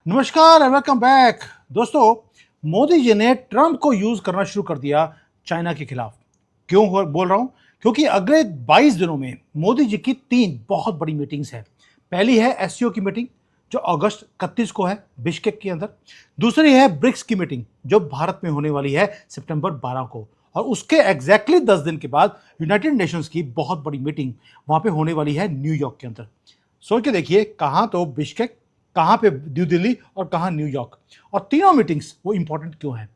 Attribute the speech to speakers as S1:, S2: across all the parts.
S1: नमस्कार and welcome back. दोस्तों, मोदी जी ने ट्रंप को यूज करना शुरू कर दिया चाइना के खिलाफ। बोल रहा हूं? क्योंकि अगले 22 दिनों में मोदी जी की 3 बहुत बड़ी मीटिंग्स है। पहली है एससीओ की मीटिंग जो अगस्त 31 को है बिश्केक के अंदर। दूसरी है ब्रिक्स की मीटिंग जो भारत में होने वाली है सितंबर 12 को। और उसके एग्जैक्टली 10 दिन के बाद यूनाइटेड नेशंस की बहुत बड़ी मीटिंग वहां पे होने वाली है न्यूयॉर्क के अंदर। सोच के देखिए, कहां तो बिश्केक, कहां पे न्यू दिल्ली और कहां न्यूयॉर्क। और तीनों मीटिंग्स वो इंपॉर्टेंट क्यों हैं?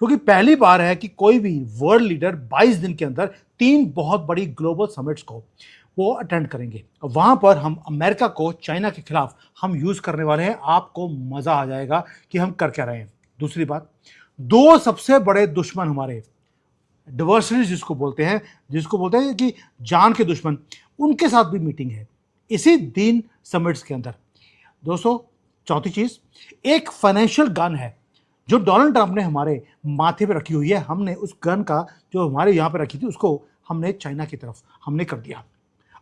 S1: क्योंकि पहली बार है कि कोई भी वर्ल्ड लीडर 22 दिन के अंदर 3 बहुत बड़ी ग्लोबल समिट्स को वो अटेंड करेंगे। वहां पर हम अमेरिका को चाइना के खिलाफ हम यूज करने वाले हैं। आपको मजा आ जाएगा कि हम कर क्या रहे हैं। दूसरी बात, दो सबसे बड़े दुश्मन हमारे, डिवर्सरी जिसको बोलते हैं कि जान के दुश्मन, उनके साथ भी मीटिंग है इसी दिन समिट्स के अंदर। दोस्तों, चौथी चीज, एक फाइनेंशियल गन है जो डोनाल्ड ट्रंप ने हमारे माथे पे रखी हुई है। हमने उस गन का जो हमारे यहां पे रखी थी उसको हमने चाइना की तरफ हमने कर दिया।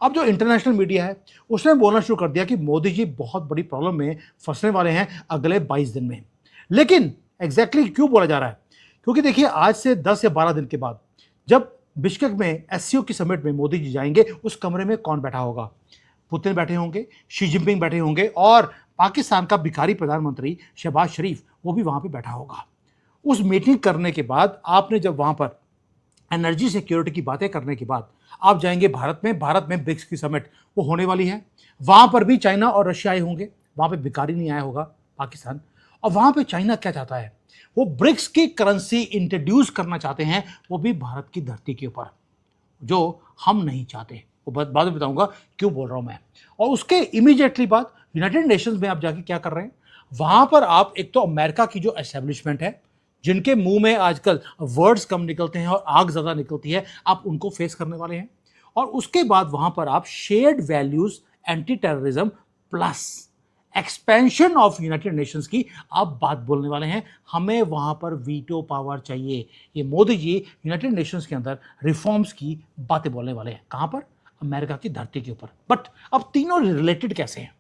S1: अब जो इंटरनेशनल मीडिया है उसने बोलना शुरू कर दिया कि मोदी जी बहुत बड़ी प्रॉब्लम में फंसने वाले हैं अगले 22 दिन में। लेकिन एग्जैक्टली क्यों बोला जा रहा है? क्योंकि देखिए, आज से 10 या 12 दिन के बाद जब बिश्केक में एससीओ की समिट में मोदी जी जाएंगे, उस कमरे में कौन बैठा होगा? पुतिन बैठे होंगे, शी जिनपिंग बैठे होंगे और पाकिस्तान का भिखारी प्रधानमंत्री शहबाज शरीफ वो भी वहां पे बैठा होगा। उस मीटिंग करने के बाद आपने जब वहां पर एनर्जी सिक्योरिटी की बातें करने के बाद आप जाएंगे भारत में ब्रिक्स की समिट वो होने वाली है। वहां पर भी चाइना और रशिया आए होंगे, वहां पे भिखारी नहीं आया होगा, पाकिस्तान। और वहां पे चाइना क्या चाहता है? वो ब्रिक्स की करेंसी इंट्रोड्यूस करना चाहते हैं, वो भी भारत की धरती के ऊपर, जो हम नहीं चाहते। वो बाद में बताऊंगा क्यों बोल रहा हूं मैं। और उसके इमीडिएटली बाद यूनाइटेड नेशंस में आप जाके क्या कर रहे हैं? वहां पर आप एक तो अमेरिका की जो एस्टेब्लिशमेंट है, जिनके मुंह में आजकल वर्ड्स कम निकलते हैं और आग ज्यादा निकलती है, आप उनको फेस करने वाले हैं। और उसके बाद वहां पर आप shared values, anti terrorism plus expansion of United Nations की आप बात बोलने वाले हैं। हमें वहां पर वीटो पावर चाहिए। ये मोदी जी यूनाइटेड नेशंस के अंदर रिफॉर्म्स की बातें बोलने वाले हैं। कहां पर? अमेरिका की धरती के ऊपर। बट अब तीनों रिलेटेड कैसे हैं?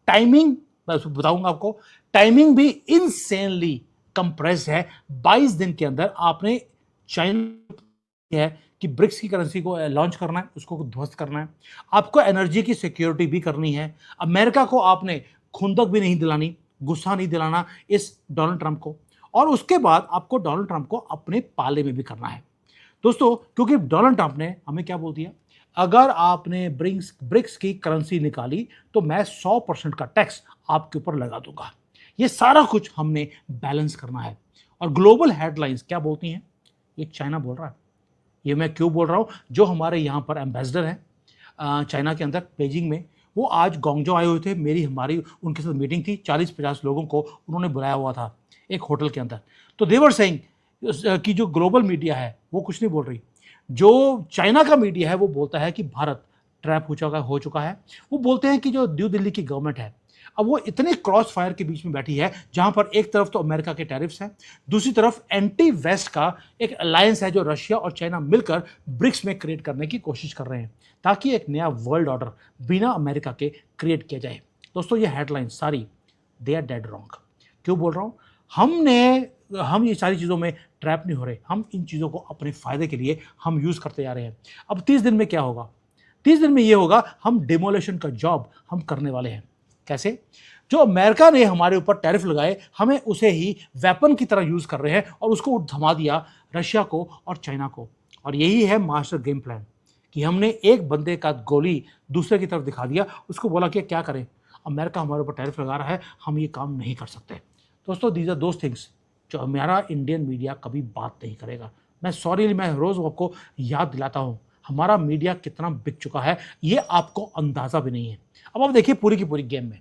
S1: टाइमिंग मैं बताऊंगा आपको। टाइमिंग भी इनसेनली कंप्रेस है। 22 दिन के अंदर आपने चाइना है कि ब्रिक्स की करेंसी को लॉन्च करना है, उसको ध्वस्त करना है। आपको एनर्जी की सिक्योरिटी भी करनी है। अमेरिका को आपने खुंदक भी नहीं दिलानी, गुस्सा नहीं दिलाना इस डोनाल्ड ट्रंप को। और उसके बाद आपको डोनाल्ड ट्रंप को अपने पाले में भी करना है दोस्तों। क्योंकि डोनाल्ड ट्रंप ने हमें क्या बोल दिया? अगर आपने ब्रिक्स की करेंसी निकाली तो मैं 100% का टैक्स आपके ऊपर लगा दूंगा। ये सारा कुछ हमने बैलेंस करना है। और ग्लोबल हेडलाइंस क्या बोलती हैं? ये चाइना बोल रहा है। ये मैं क्यों बोल रहा हूं? जो हमारे यहां पर एम्बेसडर हैं चाइना के अंदर पेजिंग में, वो आज गोंगजो आए हुए थे। हमारी उनके साथ मीटिंग थी। 40-50 लोगों को उन्होंने बुलाया हुआ था एक होटल के अंदर। तो देवर सेइंग कि जो ग्लोबल मीडिया है वो कुछ नहीं बोल रही। जो चाइना का मीडिया है वो बोलता है कि भारत ट्रैप हो चुका है। वो बोलते हैं कि जो न्यू दिल्ली की गवर्नमेंट है, अब वो इतने क्रॉस फायर के बीच में बैठी है जहां पर एक तरफ तो अमेरिका के टैरिफ्स हैं, दूसरी तरफ एंटी वेस्ट का एक अलायंस है जो रशिया और चाइना मिलकर ब्रिक्स में क्रिएट करने की कोशिश कर रहे हैं, ताकि एक नया वर्ल्ड ऑर्डर बिना अमेरिका के क्रिएट किया जाए। दोस्तों, ये हेडलाइन सारी दे आर डेड रॉन्ग। क्यों बोल रहा हूं? हम ये सारी चीज़ों में ट्रैप नहीं हो रहे। हम इन चीज़ों को अपने फायदे के लिए हम यूज़ करते जा रहे हैं। अब 30 दिन में क्या होगा? 30 दिन में ये होगा, हम डिमोलेशन का जॉब हम करने वाले हैं। कैसे? जो अमेरिका ने हमारे ऊपर टैरिफ लगाए, हमें उसे ही वेपन की तरह यूज़ कर रहे हैं और उसको थमा दिया रशिया को और चाइना को। और यही है मास्टर गेम प्लान कि हमने एक बंदे का गोली दूसरे की तरफ दिखा दिया, उसको बोला कि क्या करें, अमेरिका हमारे ऊपर टैरिफ लगा रहा है, हम ये काम नहीं कर सकते। दोस्तों, दीज आर दोज थिंग्स जो हमारा इंडियन मीडिया कभी बात नहीं करेगा। मैं रोज़ आपको याद दिलाता हूँ, हमारा मीडिया कितना बिक चुका है ये आपको अंदाज़ा भी नहीं है। अब आप देखिए पूरी की पूरी गेम में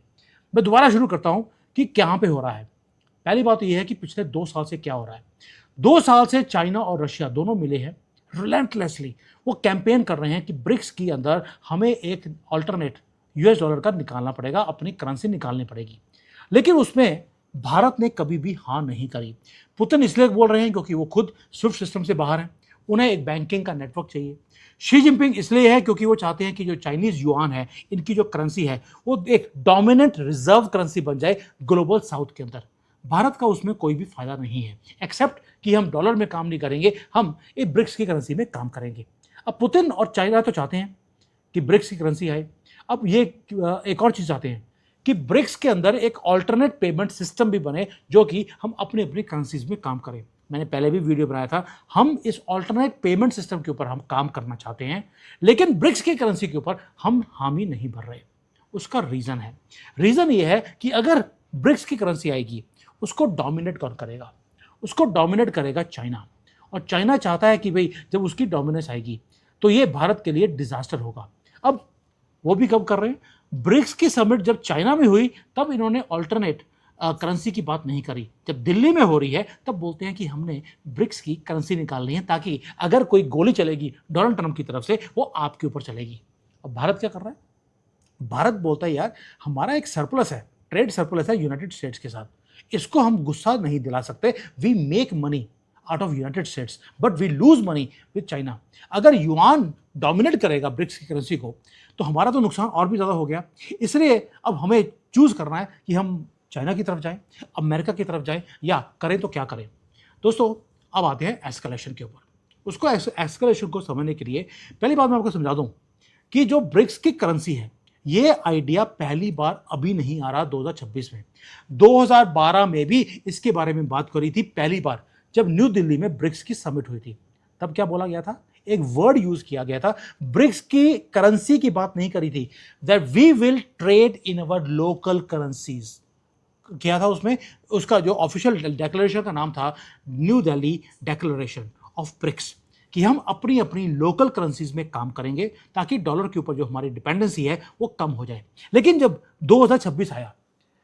S1: मैं दोबारा शुरू करता हूँ कि कहाँ पे हो रहा है। पहली बात तो ये है कि पिछले 2 साल से क्या हो रहा है। 2 साल से चाइना और रशिया दोनों मिले हैं रिलेंटलेसली। वो कैंपेन कर रहे हैं कि ब्रिक्स के अंदर हमें एक ऑल्टरनेट यूएस डॉलर का निकालना पड़ेगा, अपनी करेंसी निकालनी पड़ेगी। लेकिन उसमें भारत ने कभी भी हाँ नहीं करी। पुतिन इसलिए बोल रहे हैं क्योंकि वो खुद स्विफ्ट सिस्टम से बाहर हैं। उन्हें एक बैंकिंग का नेटवर्क चाहिए। शी जिनपिंग इसलिए है क्योंकि वो चाहते हैं कि जो चाइनीज युआन है, इनकी जो करेंसी है, वो एक डोमिनेंट रिजर्व करेंसी बन जाए ग्लोबल साउथ के अंदर। भारत का उसमें कोई भी फायदा नहीं है, एक्सेप्ट कि हम डॉलर में काम नहीं करेंगे, हम एक ब्रिक्स की करेंसी में काम करेंगे। अब पुतिन और चाइना तो चाहते हैं कि ब्रिक्स की करेंसी आए। अब ये एक और चीज चाहते हैं कि ब्रिक्स के अंदर एक ऑल्टरनेट पेमेंट सिस्टम भी बने, जो कि हम अपने अपनी करेंसीज में काम करें। मैंने पहले भी वीडियो बनाया था, हम इस ऑल्टरनेट पेमेंट सिस्टम के ऊपर हम काम करना चाहते हैं, लेकिन ब्रिक्स की करेंसी के ऊपर हम हामी नहीं भर रहे। उसका रीजन है, रीजन ये है कि अगर ब्रिक्स की करेंसी आएगी, उसको डोमिनेट कौन करेगा? उसको डोमिनेट करेगा चाइना। और चाइना चाहता है कि भाई जब उसकी डोमिनेंस आएगी तो ये भारत के लिए डिजास्टर होगा। अब वो भी कब कर रहे हैं? ब्रिक्स की समिट जब चाइना में हुई तब इन्होंने ऑल्टरनेट करेंसी की बात नहीं करी। जब दिल्ली में हो रही है तब बोलते हैं कि हमने ब्रिक्स की करेंसी निकालनी है, ताकि अगर कोई गोली चलेगी डोनाल्ड ट्रंप की तरफ से, वो आपके ऊपर चलेगी। अब भारत क्या कर रहा है? भारत बोलता है यार, हमारा एक सरप्लस है, ट्रेड सरप्लस है यूनाइटेड स्टेट्स के साथ, इसको हम गुस्सा नहीं दिला सकते। We make money out of United States but we lose money with China. अगर युआन डोमिनेट करेगा ब्रिक्स की करेंसी को तो हमारा तो नुकसान और भी ज़्यादा हो गया। इसलिए अब हमें चूज करना है कि हम चाइना की तरफ जाएं, अमेरिका की तरफ जाएं, या करें तो क्या करें। दोस्तों, अब आते हैं एस्केलेशन के ऊपर। उसको एस्केलेशन को समझने के लिए पहली बात मैं आपको समझा दूं कि जो ब्रिक्स की करेंसी है, ये आइडिया पहली बार अभी नहीं आ रहा 2026 में। 2012 में भी इसके बारे में बात करी थी पहली बार, जब न्यू दिल्ली में ब्रिक्स की समिट हुई थी। तब क्या बोला गया था? एक वर्ड यूज किया गया था, ब्रिक्स की करेंसी की बात नहीं करी थी, that we will trade in our local currencies किया था उसमें। उसका जो ऑफिशियल डेक्लेरेशन का नाम था new Delhi declaration of BRICS, कि हम अपनी अपनी लोकल करेंसीज में काम करेंगे ताकि डॉलर के ऊपर जो हमारी डिपेंडेंसी है वो कम हो जाए। लेकिन जब 2026 आया,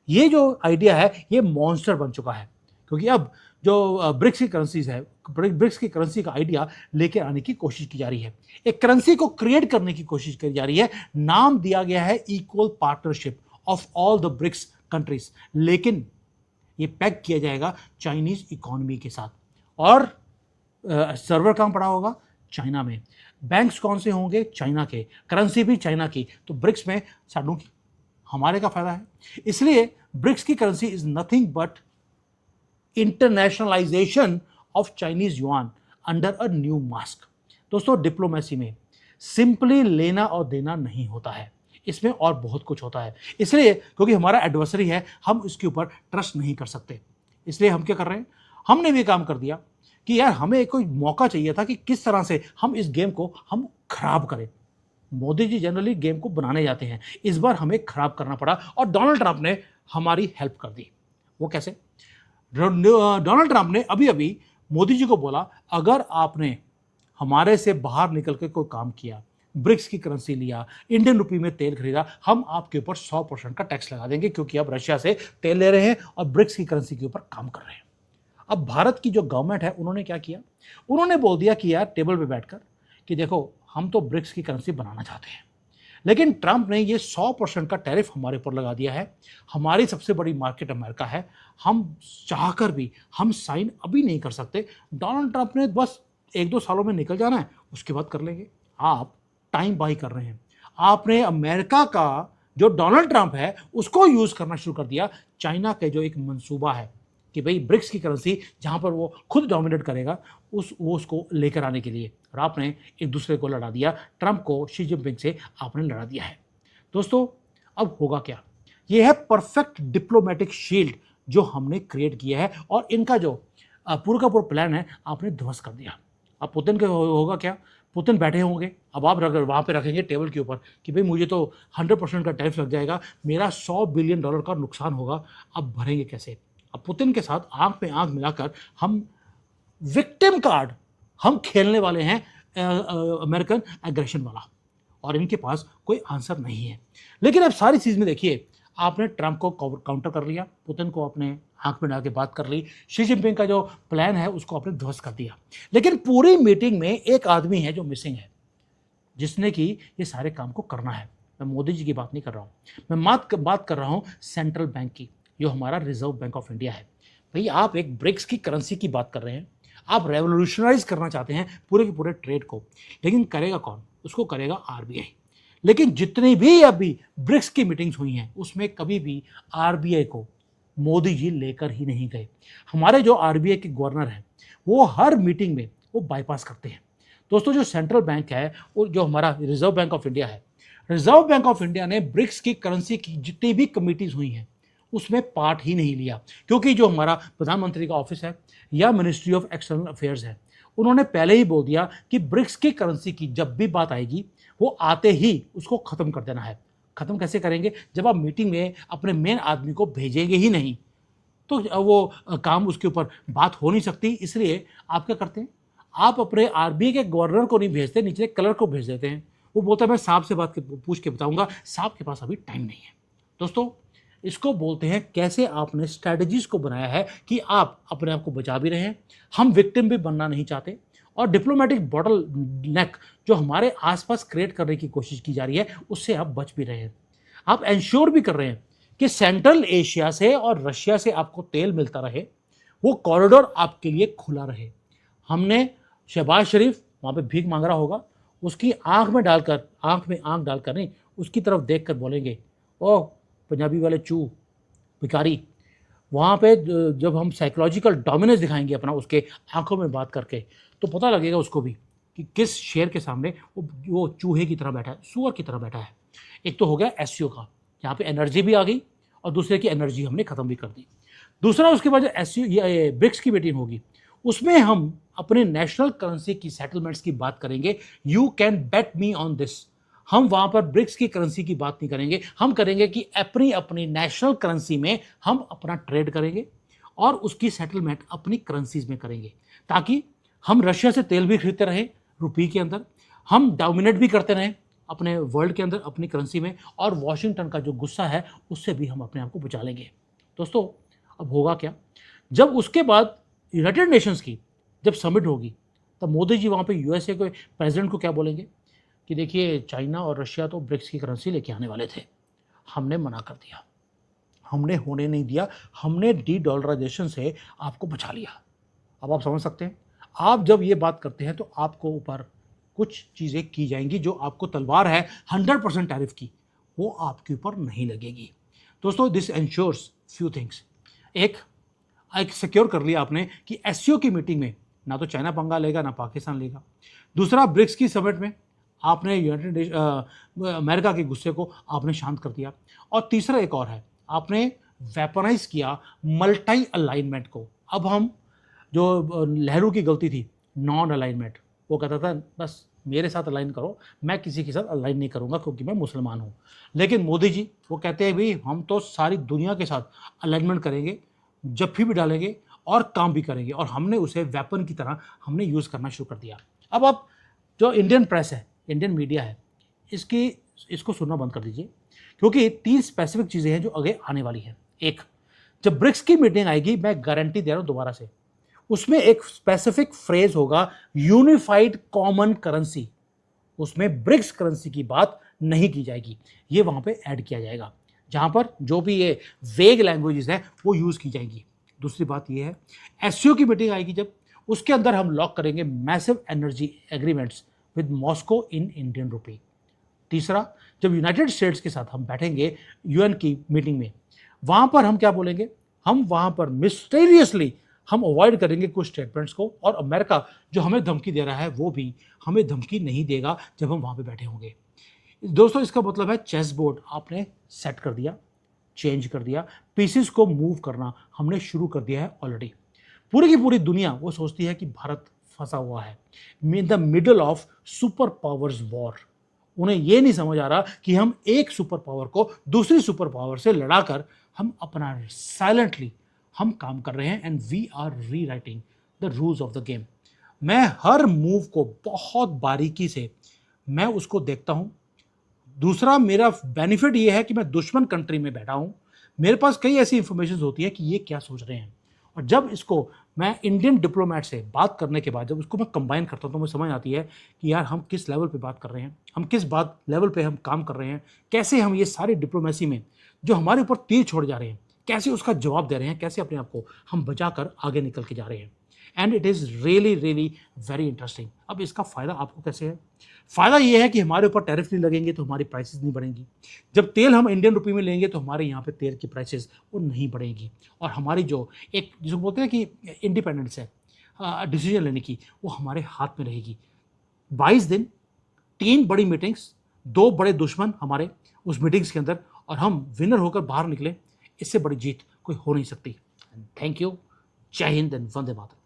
S1: ये जो आइडिया है ये मॉन्स्टर बन चुका है, क्योंकि अब जो ब्रिक्स की करेंसीज है, ब्रिक्स की करेंसी का आइडिया लेके आने की कोशिश की जा रही है, एक करेंसी को क्रिएट करने की कोशिश की जा रही है। नाम दिया गया है equal partnership of all the BRICS countries, लेकिन ये पैक किया जाएगा चाइनीज इकोनॉमी के साथ। और सर्वर कहाँ पड़ा होगा? चाइना में। बैंक्स कौन से होंगे? चाइना के। करेंसी भी चाइना की। तो ब्रिक्स में साडू की हमारे का फायदा है। इसलिए ब्रिक्स की currency is nothing but internationalisation of Chinese yuan under a new mask. दोस्तों, डिप्लोमेसी में सिंपली लेना और देना नहीं होता है, इसमें और बहुत कुछ होता है। इसलिए क्योंकि हमारा एडवर्सरी है, हम इसके ऊपर ट्रस्ट नहीं कर सकते। इसलिए हम क्या कर रहे हैं? हमने भी काम कर दिया कि यार हमें कोई मौका चाहिए था कि किस तरह से हम इस गेम को हम खराब करें। मोदी जी जनरली गेम को बनाने जाते हैं, इस बार हमें खराब करना पड़ा और डोनाल्ड ट्रंप ने हमारी हेल्प कर दी। वो कैसे? डोनाल्ड ट्रंप ने अभी अभी मोदी जी को बोला, अगर आपने हमारे से बाहर निकल के कोई काम किया, ब्रिक्स की करेंसी लिया, इंडियन रुपी में तेल खरीदा, हम आपके ऊपर 100% का टैक्स लगा देंगे, क्योंकि आप रशिया से तेल ले रहे हैं और ब्रिक्स की करेंसी के ऊपर काम कर रहे हैं। अब भारत की जो गवर्नमेंट है, उन्होंने क्या किया? उन्होंने बोल दिया कि यार टेबल पे बैठकर कि देखो, हम तो ब्रिक्स की करेंसी बनाना चाहते हैं, लेकिन ट्रंप ने ये 100% का टैरिफ हमारे ऊपर लगा दिया है। हमारी सबसे बड़ी मार्केट अमेरिका है, हम चाहकर भी हम साइन अभी नहीं कर सकते। डोनाल्ड ट्रंप ने बस 1-2 सालों में निकल जाना है, उसके बाद कर लेंगे। आप टाइम बाई कर रहे हैं। आपने अमेरिका का जो डोनाल्ड ट्रंप है उसको यूज करना शुरू कर दिया, चाइना के जो एक मंसूबा है कि भाई ब्रिक्स की करेंसी जहां पर वो खुद डोमिनेट करेगा, वो उसको लेकर आने के लिए। और आपने एक दूसरे को लड़ा दिया, ट्रंप को शी जिनपिंग से आपने लड़ा दिया है। दोस्तों, अब होगा क्या? ये है परफेक्ट डिप्लोमेटिक शील्ड जो हमने क्रिएट किया है, और इनका जो पूरा का पूरा प्लान है आपने ध्वस्त कर दिया। अब पुतिन के होगा क्या? पुतिन बैठे होंगे, अब आप वहाँ पे रखेंगे टेबल के ऊपर कि भाई मुझे तो 100% का टैरिफ लग जाएगा, मेरा $100 बिलियन का नुकसान होगा, अब भरेंगे कैसे? अब पुतिन के साथ आंख में आंख मिलाकर हम विक्टिम कार्ड हम खेलने वाले हैं, अमेरिकन एग्रेशन वाला, और इनके पास कोई आंसर नहीं है। लेकिन अब सारी चीज़ में देखिए, आपने ट्रंप को काउंटर कर लिया, पुतिन को आपने आंख में डाल के बात कर ली, शी जिनपिंग का जो प्लान है उसको आपने ध्वस्त कर दिया। लेकिन पूरी मीटिंग में एक आदमी है जो मिसिंग है, जिसने कि ये सारे काम को करना है। मैं मोदी जी की बात नहीं कर रहा हूँ, मैं बात कर रहा हूँ सेंट्रल बैंक की, जो हमारा रिजर्व बैंक ऑफ इंडिया है। भाई, आप एक ब्रिक्स की करेंसी की बात कर रहे हैं, आप रेवोल्यूशनाइज करना चाहते हैं पूरे के पूरे ट्रेड को, लेकिन करेगा कौन? उसको करेगा आरबीआई। लेकिन जितनी भी अभी ब्रिक्स की मीटिंग्स हुई हैं उसमें कभी भी आरबीआई को मोदी जी लेकर ही नहीं गए। हमारे जो आरबीआई के गवर्नर हैं वो हर मीटिंग में वो बाईपास करते हैं। दोस्तों, जो सेंट्रल बैंक है और जो हमारा रिजर्व बैंक ऑफ इंडिया है, रिजर्व बैंक ऑफ इंडिया ने ब्रिक्स की करेंसी की जितनी भी कमिटीज हुई हैं उसमें पार्ट ही नहीं लिया, क्योंकि जो हमारा प्रधानमंत्री का ऑफिस है या मिनिस्ट्री ऑफ एक्सटर्नल अफेयर्स है, उन्होंने पहले ही बोल दिया कि ब्रिक्स की करेंसी की जब भी बात आएगी वो आते ही उसको खत्म कर देना है। खत्म कैसे करेंगे? जब आप मीटिंग में अपने मेन आदमी को भेजेंगे ही नहीं तो वो काम उसके ऊपर बात हो नहीं सकती। इसलिए आप क्या करते हैं? आप अपने आरबीआई के गवर्नर को नहीं भेजते, नीचे क्लर्क को भेज देते हैं। वो बोलता है मैं साहब से पूछ के बताऊंगा, साहब के पास अभी टाइम नहीं है। दोस्तों, इसको बोलते हैं कैसे आपने स्ट्रैटेजीज को बनाया है कि आप अपने आप को बचा भी रहे हैं, हम विक्टिम भी बनना नहीं चाहते, और डिप्लोमेटिक बॉटल नेक जो हमारे आसपास क्रिएट करने की कोशिश की जा रही है उससे आप बच भी रहे हैं। आप इंश्योर भी कर रहे हैं कि सेंट्रल एशिया से और रशिया से आपको तेल मिलता रहे, वो कॉरिडोर आपके लिए खुला रहे। हमने शहबाज शरीफ वहाँ पे भीख मांग रहा होगा, उसकी आंख में आंख डालकर नहीं, उसकी तरफ देखकर बोलेंगे, ओ पंजाबी वाले चू भिखारी। वहाँ पे जब हम साइकोलॉजिकल डोमिनेंस दिखाएंगे अपना उसके आंखों में बात करके, तो पता लगेगा उसको भी कि किस शेर के सामने वो चूहे की तरह बैठा है, सूअर की तरह बैठा है। एक तो हो गया एससीओ का, यहाँ पे एनर्जी भी आ गई और दूसरे की एनर्जी हमने खत्म भी कर दी। दूसरा, उसके बाद जो एससीओ ब्रिक्स की मीटिंग होगी उसमें हम अपने नेशनल करेंसी की सेटलमेंट्स की बात करेंगे। You can bet me on this. हम वहां पर ब्रिक्स की करेंसी की बात नहीं करेंगे, हम करेंगे कि अपनी अपनी नेशनल करेंसी में हम अपना ट्रेड करेंगे और उसकी सेटलमेंट अपनी करेंसीज में करेंगे, ताकि हम रशिया से तेल भी खरीदते रहें रुपये के अंदर, हम डोमिनेट भी करते रहें अपने वर्ल्ड के अंदर अपनी करेंसी में, और वॉशिंगटन का जो गुस्सा है उससे भी हम अपने आप को बचा लेंगे। दोस्तों, अब होगा क्या? जब उसके बाद यूनाइटेड नेशंस की जब समिट होगी तब मोदी जी वहाँ पे यूएसए के प्रेसिडेंट को क्या बोलेंगे कि देखिए चाइना और रशिया तो ब्रिक्स की करेंसी लेके आने वाले थे, हमने मना कर दिया, हमने होने नहीं दिया, हमने डी डॉलराइजेशन से आपको बचा लिया। अब आप समझ सकते हैं, आप जब ये बात करते हैं तो आपको ऊपर कुछ चीज़ें की जाएंगी, जो आपको तलवार है 100% टैरिफ की, वो आपके ऊपर नहीं लगेगी। दोस्तों, दिस एंश्योर्स फ्यू थिंग्स। एक सिक्योर कर लिया आपने कि एससीओ की मीटिंग में ना तो चाइना पंगा लेगा ना पाकिस्तान लेगा। दूसरा, ब्रिक्स की समिट में आपने यूनाइटेड अमेरिका के गुस्से को आपने शांत कर दिया। और तीसरा एक और है, आपने वेपनाइज किया मल्टी अलाइनमेंट को। अब हम जो नेहरू की गलती थी नॉन अलाइनमेंट, वो कहता था बस मेरे साथ अलाइन करो, मैं किसी के साथ अलाइन नहीं करूंगा क्योंकि मैं मुसलमान हूँ। लेकिन मोदी जी वो कहते हैं भाई हम तो सारी दुनिया के साथ अलाइनमेंट करेंगे, जफ्फी भी डालेंगे और काम भी करेंगे, और हमने उसे वेपन की तरह हमने यूज़ करना शुरू कर दिया। अब आप जो इंडियन प्रेस है, इंडियन मीडिया है, इसको सुनना बंद कर दीजिए, क्योंकि 3 स्पेसिफिक चीज़ें हैं जो आगे आने वाली हैं। एक, जब ब्रिक्स की मीटिंग आएगी, मैं गारंटी दे रहा हूँ दोबारा से, उसमें एक स्पेसिफिक फ्रेज होगा यूनिफाइड कॉमन करेंसी। उसमें ब्रिक्स करेंसी की बात नहीं की जाएगी, ये वहाँ पे ऐड किया जाएगा, जहाँ पर जो भी ये वेग लैंग्वेजेस हैं वो यूज़ की जाएंगी। दूसरी बात ये है, एससीओ की मीटिंग आएगी जब, उसके अंदर हम लॉक करेंगे massive energy agreements with Moscow in Indian rupee. तीसरा, जब यूनाइटेड स्टेट्स के साथ हम बैठेंगे यूएन की मीटिंग में, वहाँ पर हम क्या बोलेंगे, हम वहाँ पर मिस्टीरियसली हम अवॉइड करेंगे कुछ स्टेटमेंट्स को, और अमेरिका जो हमें धमकी दे रहा है वो भी हमें धमकी नहीं देगा जब हम वहाँ पे बैठे होंगे। दोस्तों, इसका मतलब है चेस बोर्ड आपने सेट कर दिया, चेंज कर दिया, पीसेस को मूव करना हमने शुरू कर दिया है ऑलरेडी। पूरी की पूरी दुनिया वो सोचती है कि भारत फंसा हुआ है in the middle of super powers war. उन्हें ये नहीं समझ आ रहा कि हम एक सुपर पावर को दूसरी सुपर पावर से लड़ाकर हम अपना साइलेंटली हम काम कर रहे हैं, एंड वी आर री writing the rules of the game. मैं हर मूव को बहुत बारीकी से मैं उसको देखता हूँ। दूसरा, मेरा बेनिफिट ये है कि मैं दुश्मन कंट्री में बैठा हूँ, मेरे पास कई ऐसी इंफॉर्मेशन होती है कि ये क्या सोच रहे हैं, और जब इसको मैं इंडियन डिप्लोमेट से बात करने के बाद जब उसको मैं कंबाइन करता हूँ तो मुझे समझ आती है कि यार हम किस लेवल पे बात कर रहे हैं, हम किस बात लेवल पे हम काम कर रहे हैं, कैसे हम ये सारी डिप्लोमेसी में जो हमारे ऊपर तीर छोड़ जा रहे हैं कैसे उसका जवाब दे रहे हैं, कैसे अपने आप को हम बचा कर आगे निकल के जा रहे हैं। And it is really really very interesting. अब इसका फ़ायदा आपको कैसे है? फ़ायदा ये है कि हमारे ऊपर टैरिफ नहीं लगेंगे तो हमारी प्राइसेस नहीं बढ़ेंगी। जब तेल हम इंडियन रुपये में लेंगे तो हमारे यहाँ पे तेल की प्राइसेस वो नहीं बढ़ेंगी, और हमारी जो एक जो बोलते हैं कि इंडिपेंडेंस है डिसीजन लेने की, वो हमारे हाथ में रहेगी। 22 दिन, 3 बड़ी मीटिंग्स, 2 बड़े दुश्मन हमारे उस मीटिंग्स के अंदर, और हम विनर होकर बाहर निकले, इससे बड़ी जीत कोई हो नहीं सकती। Thank you. जय हिंद एंड वंदे मातरम।